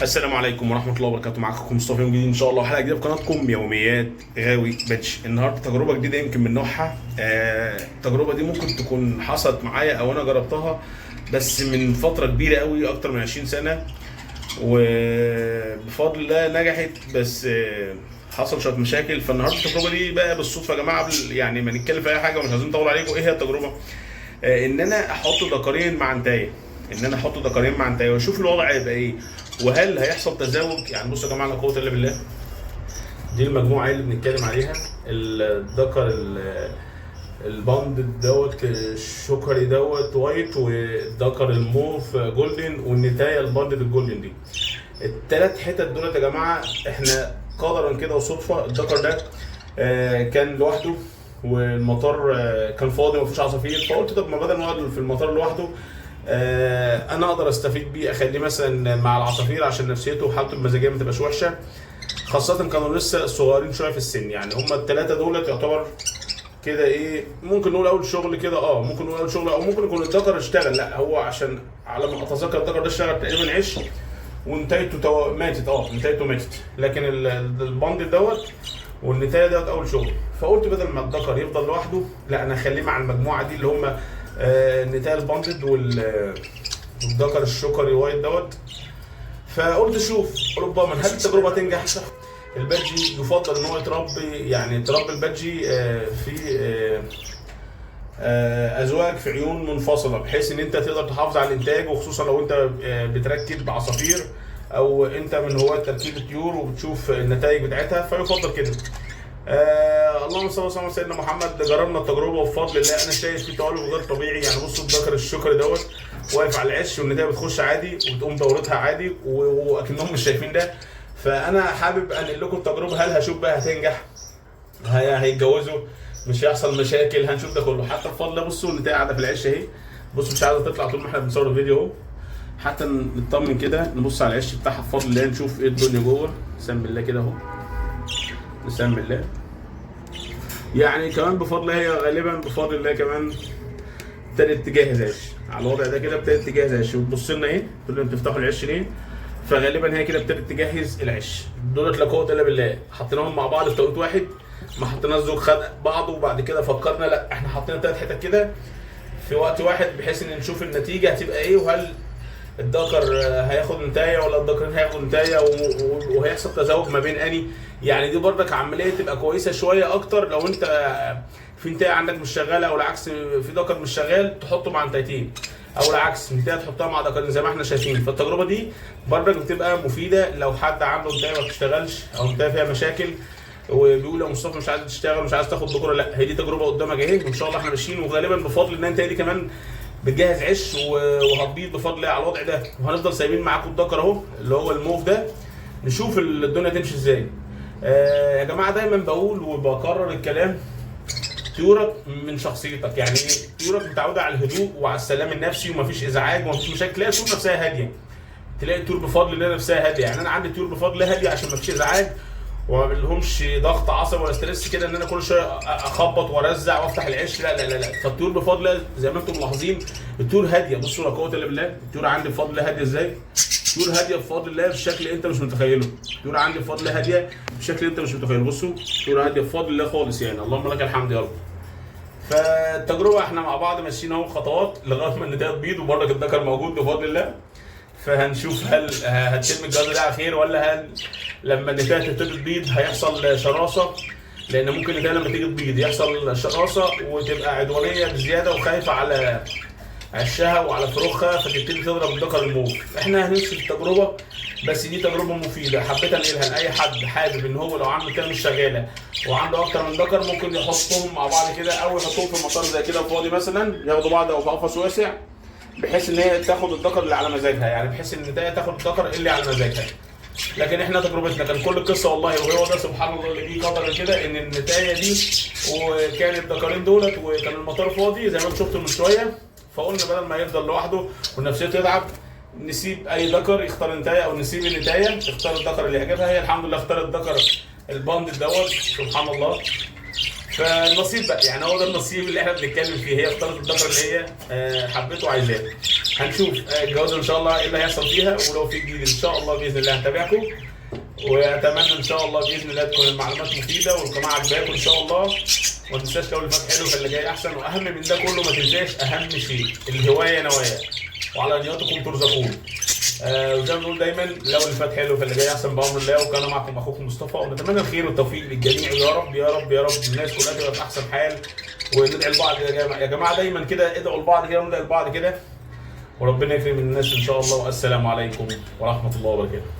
السلام عليكم ورحمة الله وبركاته. معاكم مصطفى يوم جديد إن شاء الله، حلقة جديدة في قناتكم يوميات غاوي بادج. النهاردة تجربة جديدة يمكن من نوعها. التجربة دي ممكن تكون حصلت معايا أو أنا جربتها بس من فترة كبيرة قوي، أكتر من 20 سنة، وبفضل الله نجحت. بس حصل شوية مشاكل. فالنهاردة التجربة دي بقى بالصدفة يا جماعة، قبل يعني ما نتكلم في أي حاجة ومش عايزين نطول عليكم. إيه هي التجربة؟ إن أنا أحط دكرين مع انتايه، واشوف الوضع هيبقى ايه، وهل هيحصل تزاوج. يعني بصوا يا جماعه، لا قوه الا بالله، دي المجموعه اللي بنتكلم عليها. الذكر الباند دوت الشكري دوت وايت، والذكر الموف جولدن، والنتايه الباند الجولدن دي. الثلاث حتت دولت يا جماعه، احنا قدرا كده وصدفه الذكر ده كان لوحده، والمطار كان فاضي ومفيش عصافير. فقلت طب ما بدل ما اقعد في المطار لوحده، انا اقدر استفيد بيه، اخليه مثلا مع العصافير عشان نفسيته وحالته المزاجيه ما تبقاش وحشه. خاصه كانوا لسه صغيرين شويه في السن، يعني هم الثلاثه دولت يعتبر كده ايه، ممكن نقول اول شغل كده. ممكن نقول اول شغل، او ممكن يكون الذكر اشتغل. لا، هو عشان على ما اتذكر الذكر ده اشتغل تقريبا عش، ونتايته ماتت. نتايته ماتت، لكن الباند دوت والنتايه دوت اول شغل. فقلت بدل ما الذكر يفضل لوحده، لا انا اخليه مع المجموعه دي اللي هم النتايه الباندد والذكر الشكري وايت دوت. فقلت شوف ربما هل التجربه تنجح. البادجي يفضل ان هو يتربي البادجي في ازواج في عيون منفصله، بحيث ان انت تقدر تحافظ على الانتاج، وخصوصا لو انت بتركب عصافير او انت من هواة تركيب الطيور وبتشوف النتائج بتاعتها، فيفضل كده. اللهم صل وسلم على سيدنا محمد. جربنا التجربه وبفضل الله انا شايف في تألق غير طبيعي. يعني بصوا الذكر الشكري دوت واقف على العش، والنتايه بتخش عادي وبتقوم دورتها عادي، واكنهم مش شايفين ده. فانا حابب انقل لكم التجربه. هل هشوف بقى هتنجح؟ هيتجوزوا؟ مش هيحصل مشاكل؟ هنشوف ده كله. حتى بفضل الله بصوا النتايه قاعده في العش اهي. بصوا مش عايزه تطلع طول ما احنا بنصور الفيديو اهو، حتى نطمن كده، نبص على العش بتاعها بفضل الله، نشوف ايه الدنيا جوه. بسم الله كده اهو، بسم الله. يعني كمان بفضل الله هي غالبا بفضل الله كمان ابتدت تجهز عش على الوضع ده كده، ابتدت تجهز عش. وتبص لنا ايه، تقول لنا بتفتحوا العش ليه؟ فغالبا هي كده ابتدت تجهز العش. دولت لا قوه الا بالله، حطيناهم مع بعض في توقيت واحد، ما حطيناش زوج خد بعض وبعد كده فكرنا، لا احنا حطينا ثلاث حتت كده في وقت واحد، بحيث ان نشوف النتيجه هتبقى ايه، وهل الذكر هياخد نتايه ولا الذكرين هياخدوا نتايه، وهيحصل تزاوج ما بين اني. يعني دي برضك عمليه تبقى كويسه شويه اكتر لو انت في نتايه عندك مش شغاله، او العكس في ذكر مش شغال تحطه مع نتايتين، او العكس نتايه تحطها مع ذكرين زي ما احنا شايفين. فالتجربه دي برضك بتبقى مفيده لو حد عنده نتايه ما بتشتغلش، او نتايه فيها مشاكل وبيقول يا مصطفى مش عايز تشتغل، مش عايز تاخد ذكر. لا، هي دي تجربه قدامك اهي، وان شاء الله احنا ماشيين. وغالبا بفضل ان انت دي كمان بتجهز عش وهتبيض بفضل الله على الوضع ده. وهنفضل سايبين معاكم الذكر اهو اللي هو الموف ده، نشوف الدنيا تمشي ازاي. يا جماعه دايما بقول وبكرر الكلام، طيورك من شخصيتك. يعني ايه؟ طيورك متعوده على الهدوء وعلى السلام النفسي، ومفيش ازعاج ومفيش مشاكل. تلاقي الطيور نفسها هاديه، تلاقي الطيور بفضل الله نفسها هاديه. يعني انا عندي طيور بفضل الله هاديه عشان مفيش ازعاج، وما بعملهمش ضغط عصبي ولا ستريس كده ان انا كل شويه اخبط وارزع وافتح العش. لا لا لا لا. فالطيور بفضل الله زي ما انتم ملاحظين الطيور هاديه. بصوا لا قوه الا بالله، الطيور عندي بفضل الله هاديه ازاي. الطيور هاديه بفضل الله بشكل انت مش متخيله. الطيور عندي بفضل الله هاديه بشكل انت مش متخيله. بصوا الطيور هاديه بفضل الله خالص، يعني اللهم لك الحمد يا رب. فالتجربه احنا مع بعض ماشيين اهو خطوات لغايه ما النتايه تبيض، وبرضك الذكر موجود بفضل الله. فهنشوف هل هتتم الجواز ده على خير، ولا هل لما النتايه تبتدي تبيض هيحصل شراسه. لان ممكن النتايه لما تيجي تبيض يحصل شراسه وتبقى عدوانيه بزياده وخايفه على عشها وعلى فروخها، فتبتدي تضرب الذكر الموف. احنا هنمشي التجربه، بس دي تجربه مفيده حبيت انقلها لاي حد حابب ان هو لو عنده نتايه مش شغاله وعنده اكتر من ذكر، ممكن يحطهم مع بعض كده، او يحطهم في مطار زي كده فاضي مثلا، ياخدوا بعض او في قفص واسع، بحيث ان هي تاخد الذكر اللي على مزاجها. يعني بحيث ان النتايه تاخد الذكر اللي على مزاجها. لكن احنا تجربتنا كان كل القصه والله، وهو ده سبحان الله اللي بيه قدر كده، ان النتايه دي وكان الذكرين دولت وكان المطار فاضي زي ما انتم شفتوا من شويه. فقلنا بدل ما يفضل لوحده ونفسيته تتعب، نسيب اي ذكر يختار نتايه، او نسيب النتايه تختار الذكر اللي يعجبها. هي الحمد لله اختارت الذكر الباند دوت، سبحان الله. فالنصيب بقى، يعني هو ده النصيب اللي احنا بنتكلم فيه. هي اختارت الذكر اللي هي حبته وعايزاه. هنشوف الجوازه ان شاء الله ايه اللي هيحصل فيها، ولو في جديد ان شاء الله باذن الله هنتابعكم. واتمنى ان شاء الله باذن الله تكون المعلومات مفيده والقناه عجباكم ان شاء الله. وما تنساش لو اللي فات حلو فاللي جاي احسن، واهم من ده كله ما تنساش اهم شيء، الهوايه نوايا وعلى نياتكم ترزقون. وزي ما بنقول دايما لو اللي فات حلو فاللي جاي احسن بامر الله. وكان معكم اخوكم مصطفى، ونتمنى الخير والتوفيق للجميع يا رب يا رب يا رب. الناس كلها تبقى في احسن حال، وندعي لبعض يا جماعه دايما كده، ادعوا لبعض كده وندعي لبعض كده، وربنا يكرم الناس ان شاء الله. والسلام عليكم ورحمه الله وبركاته.